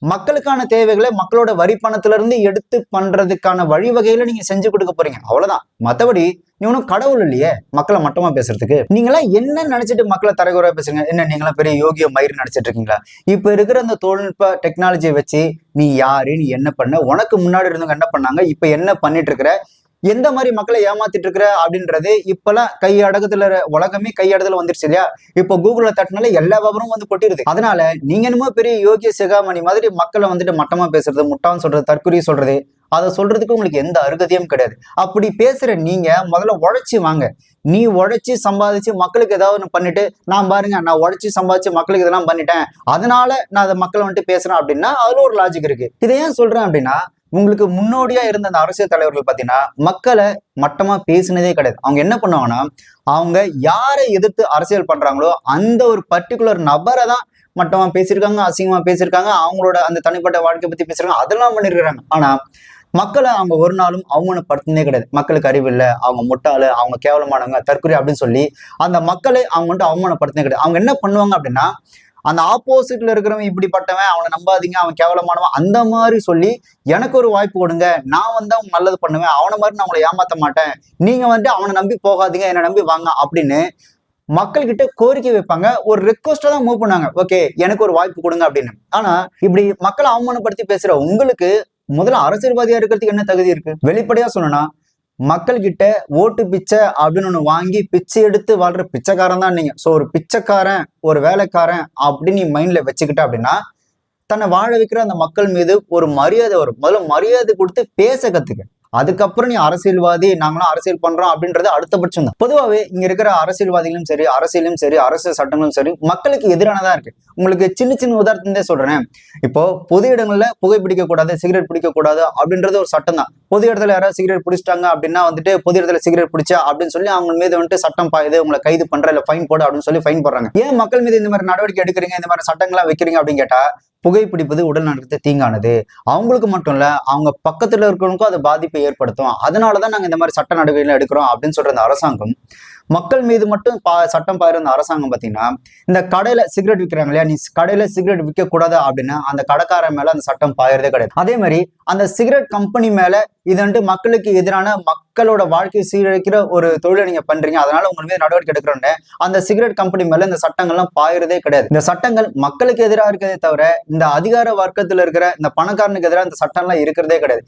மக்களுக்கான தேவைகளை மக்களோட வரி பணத்துல இருந்து எடுத்து பண்றதுக்கான வழிவகையில நீங்க செஞ்சு கொடுக்க போறீங்க, அவ்வளவுதான். மத்தபடி நீ ஒன்றும் கடவுள் இல்லையே மக்களை மட்டமா பேசுறதுக்கு. நீங்களாம் என்ன நினைச்சிட்டு மக்களை தரகுறையா பேசுங்க? என்ன நீங்களாம் பெரிய யோகிய மயிர் நினைச்சிட்டு இருக்கீங்களா? இப்ப இருக்கிற அந்த தொழில்நுட்ப டெக்னாலஜியை வச்சு நீ யாரு, நீ என்ன பண்ண, உனக்கு முன்னாடி இருந்தவங்க என்ன பண்ணாங்க, இப்ப என்ன பண்ணிட்டு இருக்கிற, எந்த மாதிரி மக்களை ஏமாத்திட்டு இருக்கிற அப்படின்றது இப்பெல்லாம் கை அடக்கத்துல உலகமே கை அடத்துல வந்துருச்சு இல்லையா? இப்போ கூகுள்ல தட்டினால எல்லா விவரமும் வந்து கொட்டிடுது. அதனால நீங்க என்னமோ பெரிய யோகிய சிகாமணி மாதிரி மக்களை வந்துட்டு மட்டமா பேசுறது, முட்டான்னு சொல்றது, தற்குறி சொல்றது, அதை சொல்றதுக்கு உங்களுக்கு எந்த அருகதையும் கிடையாது. அப்படி பேசுற நீங்க முதல்ல உழைச்சி வாங்க. நீ உழைச்சி சம்பாதிச்சு மக்களுக்கு ஏதாவது ஒன்று பண்ணிட்டு, நான் பாருங்க நான் உழைச்சி சம்பாதிச்சு மக்களுக்கு இதெல்லாம் பண்ணிட்டேன், அதனால நான் அதை மக்களை வந்துட்டு பேசுறேன் அப்படின்னா அதுல ஒரு லாஜிக் இருக்கு. இதை ஏன் சொல்றேன் அப்படின்னா, உங்களுக்கு முன்னோடியா இருந்த அந்த அரசியல் தலைவர்கள் பாத்தீங்கன்னா மக்களை மட்டமா பேசினதே கிடையாது. அவங்க என்ன பண்ணுவாங்கன்னா, அவங்க யாரை எதிர்த்து அரசியல் பண்றாங்களோ அந்த ஒரு பர்டிகுலர் நபரை தான் மட்டமா பேசியிருக்காங்க, அசிங்கமா பேசியிருக்காங்க, அவங்களோட அந்த தனிப்பட்ட வாழ்க்கை பத்தி பேசிருக்காங்க, அதெல்லாம் பண்ணிருக்காங்க. ஆனா மக்களை அவங்க ஒரு நாளும் அவமானப்படுத்தினே கிடையாது. மக்களுக்கு அறிவு இல்லை, அவங்க முட்டாளு, அவங்க கேவலமானவங்க, தற்கொலை அப்படின்னு சொல்லி அந்த மக்களை அவங்க வந்துட்டு அவமானப்படுத்தினே கிடையாது. அவங்க என்ன பண்ணுவாங்க அப்படின்னா, அந்த ஆப்போசிட்ல இருக்கிறவன் இப்படிப்பட்டவன், அவனை நம்பாதீங்க, அவன் கேவலமானவன், அந்த மாதிரி சொல்லி எனக்கு ஒரு வாய்ப்பு கொடுங்க, நான் வந்து அவங்க நல்லது பண்ணுவேன், அவனை மாதிரி நான் உங்களை ஏமாத்த மாட்டேன், நீங்க வந்து அவனை நம்பி போகாதீங்க, என்னை நம்பி வாங்க அப்படின்னு மக்கள் கிட்ட கோரிக்கை வைப்பாங்க. ஒரு ரெக்வஸ்டா தான் மூவ் பண்ணாங்க. ஓகே, எனக்கு ஒரு வாய்ப்பு கொடுங்க அப்படின்னு. ஆனா இப்படி மக்களை அவமானப்படுத்தி பேசுற உங்களுக்கு முதல்ல அரசியல்வாதியா இருக்கிறதுக்கு என்ன தகுதி இருக்கு? வெளிப்படையா சொல்லணும்னா, மக்கள் கிட்ட ஓட்டு பிச்சை அப்படின்னு ஒண்ணு வாங்கி பிச்சை எடுத்து வாழ்ற பிச்சைக்காரன் தான் நீங்க. சோ ஒரு பிச்சைக்காரன், ஒரு வேலைக்காரன் அப்படின்னு நீ மைண்ட்ல வச்சுக்கிட்ட அப்படின்னா, தன்னை வாழ வைக்கிற அந்த மக்கள் மீது ஒரு மரியாதை வரும். முதல்ல மரியாதை கொடுத்து பேச கத்துக்க. அதுக்கப்புறம் நீ அரசியல்வாதி, நாங்களும் அரசியல் பண்றோம் அப்படின்றது அடுத்தபட்சம் தான். பொதுவாகவே இங்க இருக்கிற அரசியல்வாதிகளும் சரி, அரசியலும் சரி, அரசியல் சட்டங்களும் சரி மக்களுக்கு எதிரானதா இருக்கு. உங்களுக்கு சின்ன சின்ன உதாரணத்தே சொல்றேன். இப்போ பொது இடங்கள்ல புகை பிடிக்க கூடாது, சிகரெட் பிடிக்க கூடாது அப்படின்றது ஒரு சட்டம் தான். பொது இடத்துல யாராவது சிகரெட் பிடிச்சிட்டாங்க அப்படின்னா வந்துட்டு, பொது இடத்துல சிகரெட் பிடிச்சா அப்படின்னு சொல்லி அவங்க மீது வந்துட்டு சட்டம் பாயுது, உங்களை கைது பண்ற, இல்ல ஃபைன் போடு அப்படின்னு சொல்லி ஃபைன் போடுறாங்க. ஏன் மக்கள் மீது இந்த மாதிரி நடவடிக்கை எடுக்கிறீங்க, இந்த மாதிரி சட்டங்கள்லாம் வைக்கிறீங்க அப்படின்னு கேட்டா, புகைப்பிடிப்பது உடல் நலத்துக்கு தீங்கானது, அவங்களுக்கு மட்டும் இல்ல அவங்க பக்கத்துல இருக்கிறவங்களுக்கும் அது பாதிப்பை ஏற்படுத்தும், அதனாலதான் நாங்க இந்த மாதிரி சட்ட நடவடிக்கைகள் எடுக்கிறோம் அப்படின்னு சொல்ற அந்த அரசாங்கம் மக்கள் மீது மட்டும் சட்டம் பாயிற அந்த அரசாங்கம் பாத்தீங்கன்னா, இந்த கடையில சிகரெட் விற்கிறாங்க இல்லையா, நீ கடையில சிகரெட் விற்க கூடாது அப்படின்னா அந்த கடைக்காரன் மேல அந்த சட்டம் பாயறதே கிடையாது. அதே மாதிரி அந்த சிகரெட் கம்பெனி மேல இது வந்து மக்களுக்கு எதிரான, மக்களோட வாழ்க்கையை சீரழிக்கிற ஒரு தொழிலை நீங்க பண்றீங்க, அதனால உங்க மீது நடவடிக்கை எடுக்கிறோன்னு அந்த சிகரெட் கம்பெனி மேல இந்த சட்டங்கள்லாம் பாயறதே கிடையாது. இந்த சட்டங்கள் மக்களுக்கு எதிராக இருக்கிறதே தவிர இந்த அதிகார வர்க்கத்துல இருக்கிற இந்த பணக்காரனுக்கு எதிராக இந்த சட்டம்லாம் இருக்கிறதே கிடையாது.